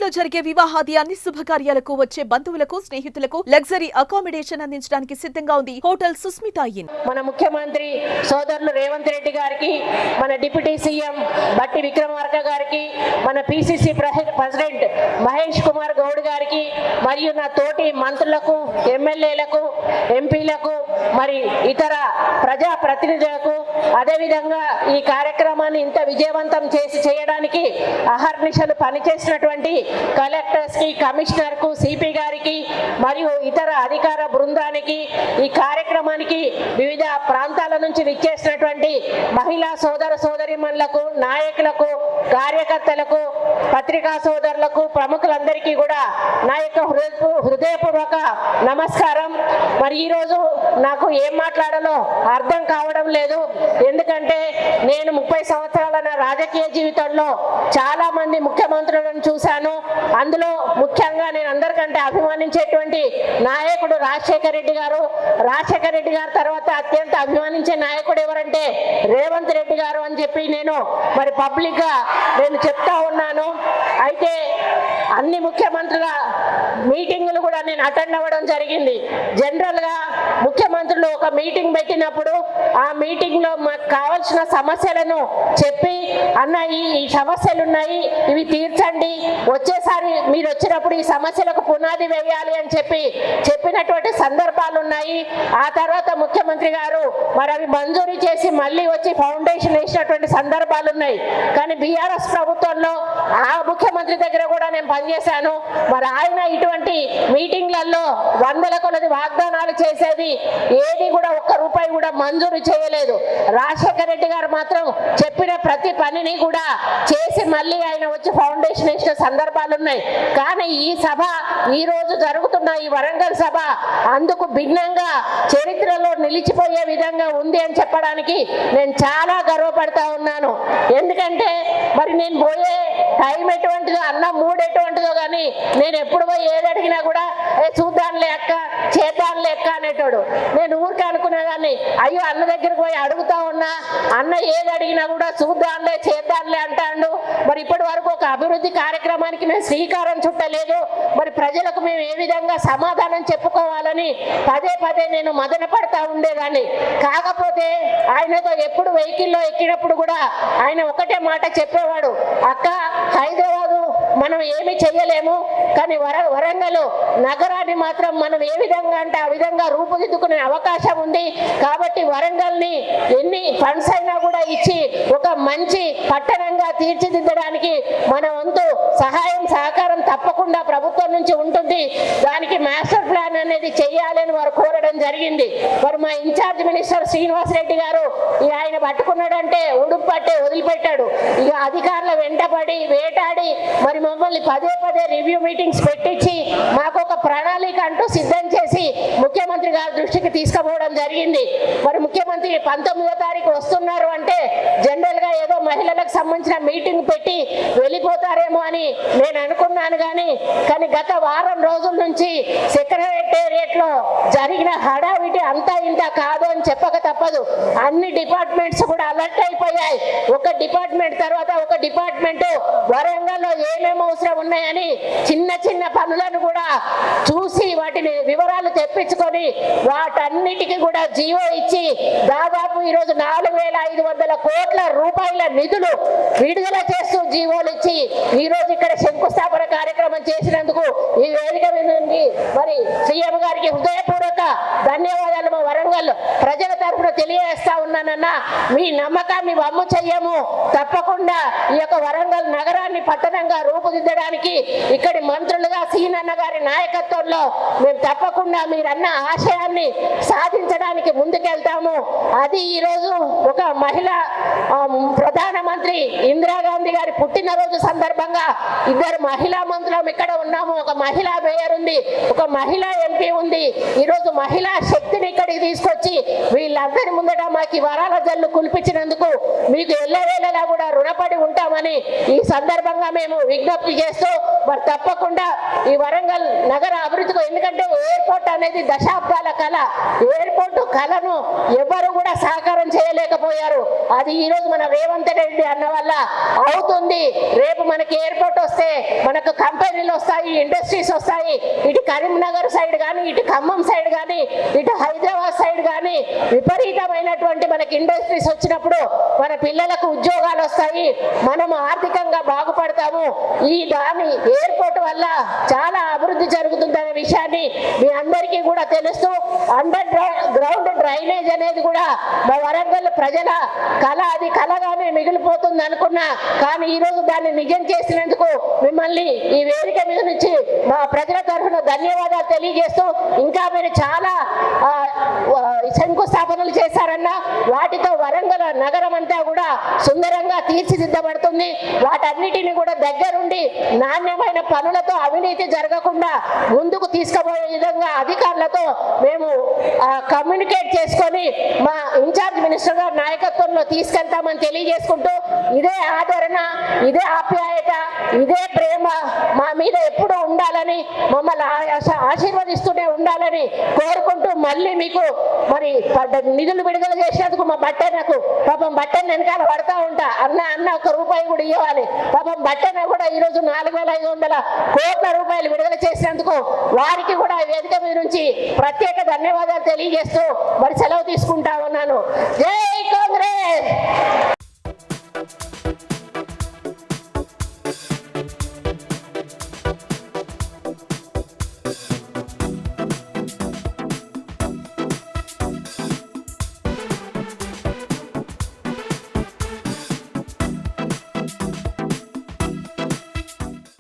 నగరంలో జరిగే వివాహాది అన్ని శుభకార్యాలకు వచ్చే బంధువులకు స్నేహితులకు లగ్జరీ అకామిడేషన్ అందించడానికి సిద్ధంగా ఉంది హోటల్ సుస్మితా ఇన్. మన ముఖ్యమంత్రి సోదరులు రేవంత్ రెడ్డి గారికి, మన డిప్యూటీ సీఎం బట్టి విక్రమార్క గారికి, మన పిసిసి ప్రెసిడెంట్ మహేష్ కుమార్ గౌడ్ గారికి, మరియు నా తోటి మంత్రులకు, ఎమ్మెల్యేలకు, ఎంపీలకు, మరి ఇతర ప్రజా ప్రతినిధులకు, అదేవిధంగా ఈ కార్యక్రమాన్ని ఇంత విజయవంతం చేయడానికి అహర్నిశలు పనిచేసినటువంటి కలెక్టర్స్ కి, కమిషనర్ కు, సిపి గారికి మరియు ఇతర అధికార బృందానికి, ఈ కార్యక్రమానికి వివిధ ప్రాంతాల నుంచి విచ్చేసినటువంటి మహిళా సోదర సోదరీమణులకు, నాయకులకు, కార్యకర్తలకు, పత్రికా సోదరులకు, ప్రముఖులందరికీ కూడా నా యొక్క హృదయపూర్వక నమస్కారం. మరి ఈరోజు నాకు ఏం మాట్లాడాలో అర్థం కావడం లేదు. ఎందుకంటే నేను 30 సంవత్సరాల నా రాజకీయ జీవితంలో చాలా మంది ముఖ్యమంత్రులను చూశాను. అందులో ముఖ్యంగా నేను అందరికంటే అభిమానించేటువంటి నాయకుడు రాజశేఖర రెడ్డి గారు. రాజశేఖర రెడ్డి గారి తర్వాత అత్యంత అభిమానించే నాయకుడు ఎవరంటే రేవంత్ రెడ్డి గారు అని చెప్పి నేను మరి పబ్లిక్ గా నేను చెప్తా ఉన్నాను. అయితే అన్ని ముఖ్యమంత్రుల మీటింగులు కూడా నేను అటెండ్ అవ్వడం జరిగింది. జనరల్ గా ముఖ్యమంత్రులు ఒక మీటింగ్ పెట్టినప్పుడు ఆ మీటింగ్ లో మాకు కావాల్సిన సమస్యలను చెప్పి, అన్న ఈ సమస్యలు ఉన్నాయి, ఇవి తీర్చండి, వచ్చేసారి మీరు వచ్చినప్పుడు ఈ సమస్యలకు పునాది వేయాలి అని చెప్పినటువంటి సందర్భాలు ఉన్నాయి. ఆ తర్వాత ముఖ్యమంత్రి గారు మరి అవి మంజూరు చేసి మళ్ళీ వచ్చి ఫౌండేషన్ వేసినటువంటి సందర్భాలు ఉన్నాయి. కానీ బీఆర్ఎస్ ప్రభుత్వంలో ఆ ముఖ్యమంత్రి దగ్గర కూడా నేను పనిచేశాను. మరి ఆయన ఇటువంటి మీటింగ్లలో వందల కొలది వాగ్దానాలు చేసేది, ఏది కూడా ఒక్క రూపాయి కూడా మంజూరు చేయలేదు. రాజశేఖర రెడ్డి గారు మాత్రం చెప్పిన ప్రతి పనిని కూడా చేసి మళ్ళీ ఆయన వచ్చి ఫౌండేషన్ వేసిన సందర్భాలు ఉన్నాయి. కానీ ఈ సభ, ఈ రోజు జరుగుతున్న ఈ వరంగల్ సభ అందుకు భిన్నంగా చరిత్రలో నిలిచిపోయే విధంగా ఉంది అని చెప్పడానికి నేను చాలా గర్వపడతా ఉన్నాను. ఎందుకంటే మరి నేను పోయే టైం ఎటువంటిదో, అన్న మూడు ఎటువంటిదో, కానీ నేను ఎప్పుడు పోయి ఏది అడిగినా కూడా చూద్దాంలే అక్క, చేద్దాంలే అక్క అనేటోడు. నేను ఊరికి అనుకునేదాన్ని, అయ్యో అన్న దగ్గరికి పోయి అడుగుతా ఉన్నా, అన్న ఏది అడిగినా కూడా చూద్దాంలే, చేద్దాంలే అంటాడు. మరి ఇప్పటి వరకు ఒక అభివృద్ధి కార్యక్రమానికి మేము శ్రీకారం చుట్టలేదు. మరి ప్రజలకు మేము ఏ విధంగా సమాధానం చెప్పుకోవాలని పదే పదే నేను మదన పడతా ఉండేదాన్ని. కాకపోతే ఆయనతో ఎప్పుడు వెహికల్లో ఎక్కినప్పుడు కూడా ఆయన ఒకటే మాట చెప్పేవాడు, అక్క హైదరాబాదు మనం ఏమి చెయ్యలేము, కానీ వరంగల్ నగరాన్ని మాత్రం మనం ఏ విధంగా అంటే ఆ విధంగా రూపుదిద్దుకునే అవకాశం ఉంది. కాబట్టి వరంగల్ని ఎన్ని ఫండ్స్ అయినా కూడా ఇచ్చి ఒక మంచి పట్టణంగా తీర్చిదిద్దడానికి మన వంతు సహాయం సహకారం తప్పకుండా ప్రభుత్వం నుంచి ఉంటుంది. దానికి మాస్టర్ ప్లాన్ అనేది చెయ్యాలని వారు కోరడం జరిగింది. మరి మా ఇన్ఛార్జ్ మినిస్టర్ శ్రీనివాస్ రెడ్డి గారు ఆయన పట్టుకున్నాడంటే ఉడుపు పట్టే వదిలిపెట్టాడు. ఇక అధికారుల వెంటబడి వేటాడి మరి మమ్మల్ని పదే పదే రివ్యూ మీటింగ్స్ పెట్టించి మాకు ఒక ప్రణాళిక అంటూ సిద్ధం చేసి ముఖ్యమంత్రి గారి దృష్టికి తీసుకుపోవడం జరిగింది. మరి ముఖ్యమంత్రి 19వ తారీఖు వస్తున్నారు అంటే జనరల్ గా ఏదో మహిళలకు సంబంధించిన మీటింగ్ పెట్టి వెళ్ళిపోతారేమో అని నేను అనుకున్నాను. కానీ గత వారం రోజుల నుంచి సెక్రటేరియట్ లో జరిగిన హడావిడి అంతా ఇంత కాదు అని చెప్పక తప్పదు. అన్ని డిపార్ట్మెంట్స్ కూడా అలర్ట్ అయిపోయాయి. ఒక డిపార్ట్మెంట్ తర్వాత ఒక డిపార్ట్మెంట్ వరంగల్లో ఏమేమి అవసరం ఉన్నాయని చిన్న చిన్న పనులను కూడా చూసి వాటిని వివరాలు తెప్పించుకొని వాటన్నిటికీ కూడా జీవో ఇచ్చి దాదాపు ఈరోజు 4,500 కోట్ల రూపాయల నిధులు విడుదల చేస్తూ జీవోలు ఇచ్చి ఈరోజు ఇక్కడ శంకుస్థాపన కార్యక్రమం చేసినందుకు ఈ వేదిక నుండి మరి సీఎం గారికి హృదయపూర్వక ధన్యవాదాలు మా వరంగల్ ప్రజల తరఫున తెలియజేస్తా ఉన్నానన్నా. మీ నమ్మకాన్ని వమ్ము చెయ్యము. తప్పకుండా ఈ యొక్క వరంగల్ నగరాన్ని పట్టణంగా రూపుదిద్దడానికి ఇక్కడి మంత్రులుగా సీనన్న గారి నాయకత్వంలో మేము తప్పకుండా మీరన్న ఆశయాన్ని సాధించడానికి ముందుకెళ్తాము. అది ఈరోజు ఒక మహిళా ప్రధానమంత్రి ఇందిరాగాంధీ గారి పుట్టినరోజు సందర్భంగా 2 మహిళా మంత్రులు ఇక్కడ ఉన్నాము. ఒక మహిళా మేయర్ ఉంది, ఒక మహిళా ఎంపీ ఉంది. ఈరోజు మహిళా శక్తిని ఇక్కడికి తీసుకు తీసుకొచ్చి వీళ్ళందరి ముందట మాకు ఈ వరాల జల్లు కులిపించినందుకు మీకు ఎల్లవేళలా కూడా రుణపడి ఉంటామని ఈ సందర్భంగా మేము విజ్ఞప్తి చేస్తూ మరి తప్పకుండా ఈ వరంగల్ నగర అభివృద్ధికి, ఎందుకంటే ఎయిర్పోర్ట్ అనేది దశాబ్దాల కళ, ఎయిర్పోర్ట్ కళను ఎవరు కూడా సహకారం చేయలేకపోయారు. అది ఈరోజు మన రేవంత్ రెడ్డి అన్న వల్ల అవుతుంది. రేపు మనకి ఎయిర్పోర్ట్ వస్తే మనకు కంపెనీలు వస్తాయి, ఇండస్ట్రీస్ వస్తాయి. ఇటు కరీంనగర్ సైడ్ కానీ, ఇటు ఖమ్మం సైడ్ కానీ, ఇటు హైదరాబాద్ సైడ్ కానీ విపరీతమైనటువంటి మనకి ఇండస్ట్రీస్ వచ్చినప్పుడు మన పిల్లలకు ఉద్యోగాలు వస్తాయి, మనం ఆర్థికంగా బాగుపడతాము. ఈ దాని ఎయిర్పోర్ట్ వల్ల చాలా అభివృద్ధి జరుగుతుందనే విషయాన్ని మీ అందరికీ కూడా తెలుస్తూ, అండర్ గ్రౌండ్ డ్రైనేజ్ అనేది కూడా మా వరంగల్ ప్రజల కళ, అది కళగానే మిగిలిపోతుంది అనుకున్నా, కానీ ఈరోజు దాన్ని నిజం చేసినందుకు మిమ్మల్ని ఈ వేదిక మీద నుంచి మా ప్రజల తరఫున ధన్యవాదాలు తెలియజేస్తూ, ఇంకా మీరు చాలా శంకుస్థాపనలు చేశారన్న, వాటితో వరంగల్ నగరం అంతా కూడా సుందరంగా తీర్చిదిద్దబడుతుంది. వాటన్నిటిని కూడా దగ్గరుండి నాణ్యమైన పనులతో అవినీతి జరగకుండా ముందుకు తీసుకుపోయే విధంగా అధికారులతో మేము కమ్యూనికేట్ చేసుకొని మా ఇన్ఛార్జ్ మినిస్టర్ గారి నాయకత్వంలో తీసుకెళ్తామని తెలియజేసుకుంటూ, ఇదే ఆదరణ, ఇదే ఆప్యాయత, ఇదే ప్రేమ మా మీద ఎప్పుడూ ఉండాలని, మమ్మల్ని ఆశీర్వదిస్తూనే ఉండాలని కోరుకుంటూ, మళ్ళీ మీకు మరి నిధులు విడుదల చేసేందుకు మా బట్టెనకు పాపం బట్టెన వెనకాల పడతా ఉంటా, అన్న ఒక రూపాయి కూడా ఇవ్వాలి. పాపం బట్టెన కూడా ఈరోజు 4,500 కోట్ల రూపాయలు విడుదల చేసినందుకు వారికి కూడా వేదిక మీద నుంచి ప్రత్యేక ధన్యవాదాలు తెలియజేస్తూ మరి సెలవు తీసుకుంటా ఉన్నాను. జై